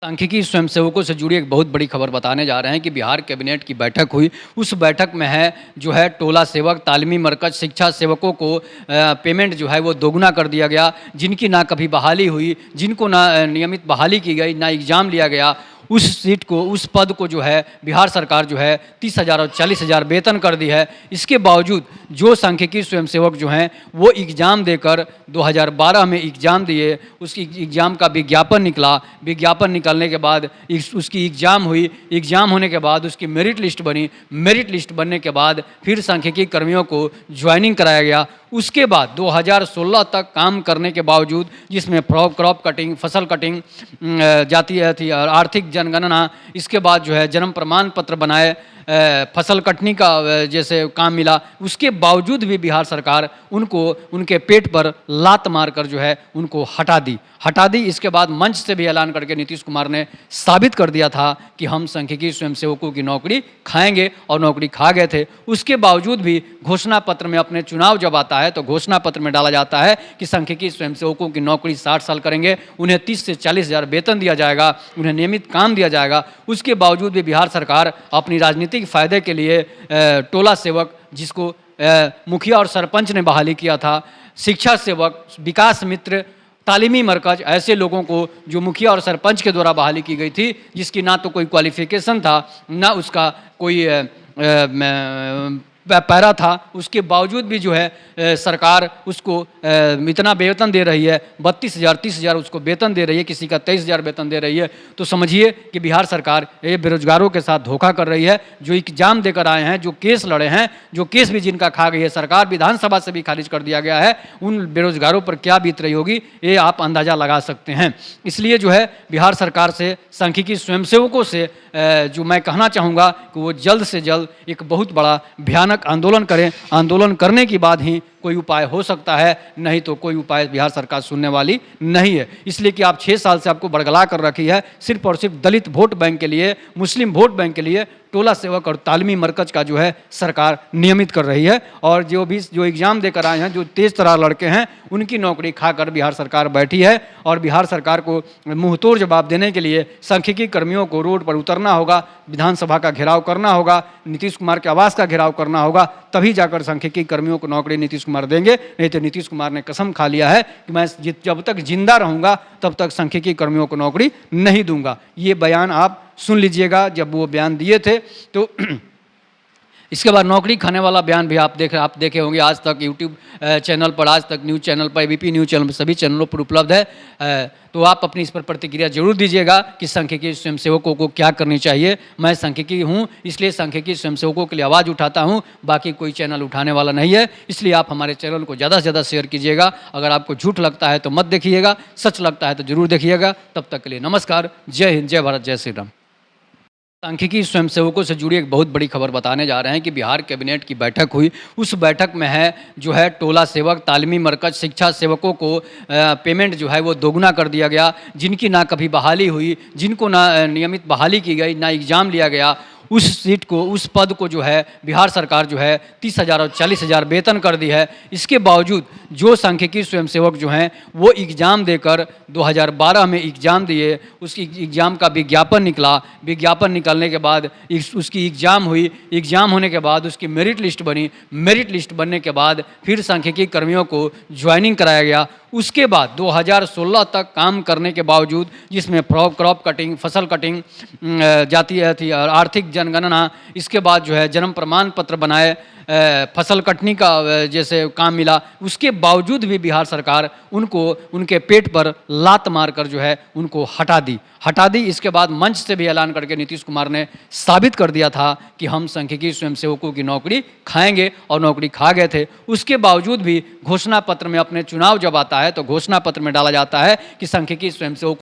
सांख्यिकी स्वयंसेवकों से जुड़ी एक बहुत बड़ी खबर बताने जा रहे हैं कि बिहार कैबिनेट की बैठक हुई। उस बैठक में जो है टोला सेवक, तालीमी मरकज, शिक्षा सेवकों को पेमेंट जो है वो दोगुना कर दिया गया। जिनकी ना कभी बहाली हुई, जिनको ना नियमित बहाली की गई, ना एग्ज़ाम लिया गया, उस सीट को, उस पद को जो है बिहार सरकार जो है 30,000 और 40,000 वेतन कर दी है। इसके बावजूद जो सांख्यिकी स्वयंसेवक जो हैं वो एग्ज़ाम देकर 2012 में एग्ज़ाम दिए, उसकी एग्ज़ाम का विज्ञापन निकला। विज्ञापन निकलने के बाद उसकी एग्ज़ाम हुई, एग्ज़ाम होने के बाद उसकी मेरिट लिस्ट बनी। मेरिट लिस्ट बनने के बाद फिर सांख्यिकी कर्मियों को ज्वाइनिंग कराया गया। उसके बाद 2016 तक काम करने के बावजूद, जिसमें क्रॉप कटिंग, फसल कटिंग, जातीय थी और आर्थिक जनगणना, इसके बाद जो है जन्म प्रमाण पत्र बनाए, फसल कटनी का जैसे काम मिला, उसके बावजूद भी बिहार सरकार उनको उनके पेट पर लात मारकर जो है उनको हटा दी। इसके बाद मंच से भी ऐलान करके नीतीश कुमार ने साबित कर दिया था कि हम सांख्यिकी स्वयंसेवकों की नौकरी खाएंगे, और नौकरी खा गए थे। उसके बावजूद भी घोषणा पत्र में, अपने चुनाव जब आता है तो घोषणा पत्र में डाला जाता है कि सांख्यिकी स्वयंसेवकों की नौकरी 60 साल करेंगे, उन्हें 30 से 40 हज़ार वेतन दिया जाएगा, उन्हें नियमित काम दिया जाएगा। उसके बावजूद भी बिहार सरकार अपनी राजनीतिक फ़ायदे के लिए टोला सेवक, जिसको मुखिया और सरपंच ने बहाली किया था, शिक्षा सेवक, विकास मित्र, तालीमी मरकज, ऐसे लोगों को जो मुखिया और सरपंच के द्वारा बहाली की गई थी, जिसकी ना तो कोई क्वालिफिकेशन था, ना उसका कोई पैरा था, उसके बावजूद भी जो है सरकार उसको इतना वेतन दे रही है, 32,000 30,000 उसको वेतन दे रही है, किसी का 23,000 वेतन दे रही है। तो समझिए कि बिहार सरकार ये बेरोजगारों के साथ धोखा कर रही है। जो एग्जाम देकर आए हैं, जो केस लड़े हैं, जो केस भी जिनका खा गई है सरकार, विधानसभा से भी खारिज कर दिया गया है, उन बेरोजगारों पर क्या बीत रही होगी ये आप अंदाज़ा लगा सकते हैं। इसलिए जो है बिहार सरकार से, सांख्यिकी स्वयंसेवकों से जो मैं कहना चाहूँगा कि वो जल्द से जल्द एक बहुत बड़ा भयानक आंदोलन करें। आंदोलन करने के बाद ही कोई उपाय हो सकता है, नहीं तो कोई उपाय बिहार सरकार सुनने वाली नहीं है। इसलिए कि आप 6 साल से आपको बरगला कर रखी है सिर्फ और सिर्फ दलित वोट बैंक के लिए, मुस्लिम वोट बैंक के लिए टोला सेवक और तालीमी मरकज का जो है सरकार नियमित कर रही है। और जो एग्ज़ाम देकर आए हैं, जो तेज तरार लड़के हैं, उनकी नौकरी खाकर बिहार सरकार बैठी है। और बिहार सरकार को मुँह तोड़ जवाब देने के लिए सांख्यिकी कर्मियों को रोड पर उतरना होगा, विधानसभा का घेराव करना होगा, नीतीश कुमार के आवास का घेराव करना होगा, तभी जाकर सांख्यिकी कर्मियों को नौकरी नीतीश कुमार देंगे। नहीं तो नीतीश कुमार ने कसम खा लिया है कि मैं जब तक जिंदा रहूंगा तब तक सांख्यिकी कर्मियों को नौकरी नहीं दूंगा। ये बयान आप सुन लीजिएगा, जब वो बयान दिए थे तो इसके बाद नौकरी खाने वाला बयान भी आप देखे होंगे आज तक यूट्यूब चैनल पर, आज तक न्यूज़ चैनल पर, एबीपी न्यूज़ चैनल पर, सभी चैनलों पर उपलब्ध है। तो आप अपनी इस पर प्रतिक्रिया जरूर दीजिएगा कि सांख्यिकी स्वयंसेवकों को क्या करनी चाहिए। मैं सांख्यिकी हूँ, इसलिए सांख्यिकी स्वयंसेवकों के लिए आवाज़ उठाता हूँ, बाकी कोई चैनल उठाने वाला नहीं है। इसलिए आप हमारे चैनल को ज़्यादा से ज़्यादा शेयर कीजिएगा। अगर आपको झूठ लगता है तो मत देखिएगा, सच लगता है तो जरूर देखिएगा। तब तक के लिए नमस्कार, जय हिंद, जय भारत, जय श्री राम। सांख्यिकी स्वयंसेवकों से जुड़ी एक बहुत बड़ी खबर बताने जा रहे हैं कि बिहार कैबिनेट की बैठक हुई। उस बैठक में जो है टोला सेवक, तालीमी मरकज, शिक्षा सेवकों को पेमेंट जो है वो दोगुना कर दिया गया। जिनकी ना कभी बहाली हुई, जिनको ना नियमित बहाली की गई, ना एग्ज़ाम लिया गया, उस सीट को, उस पद को जो है बिहार सरकार जो है 30,000 और 40,000 वेतन कर दी है। इसके बावजूद जो सांख्यिकी स्वयंसेवक जो हैं वो एग्ज़ाम देकर 2012 में एग्ज़ाम दिए, उसकी एग्ज़ाम का विज्ञापन निकला। विज्ञापन निकलने के बाद उसकी एग्ज़ाम हुई, एग्ज़ाम होने के बाद उसकी मेरिट लिस्ट बनी। मेरिट लिस्ट बनने के बाद फिर सांख्यिकी कर्मियों को ज्वाइनिंग कराया गया। उसके बाद 2016 तक काम करने के बावजूद, जिसमें क्रॉप कटिंग, फसल कटिंग, जातीय थी और आर्थिक जनगणना, इसके बाद जो है जन्म प्रमाण पत्र बनाए, फसल कटनी का जैसे काम मिला, उसके बावजूद भी बिहार सरकार उनको उनके पेट पर लात मारकर जो है उनको हटा दी। इसके बाद मंच से भी ऐलान करके नीतीश कुमार ने साबित कर दिया था कि हम सांख्यिकी स्वयंसेवकों की नौकरी खाएंगे, और नौकरी खा गए थे। उसके बावजूद भी घोषणा पत्र में, अपने चुनाव जब आता है तो घोषणा पत्र में डाला जाता है कि सांख्यिकी स्वयंसेवकों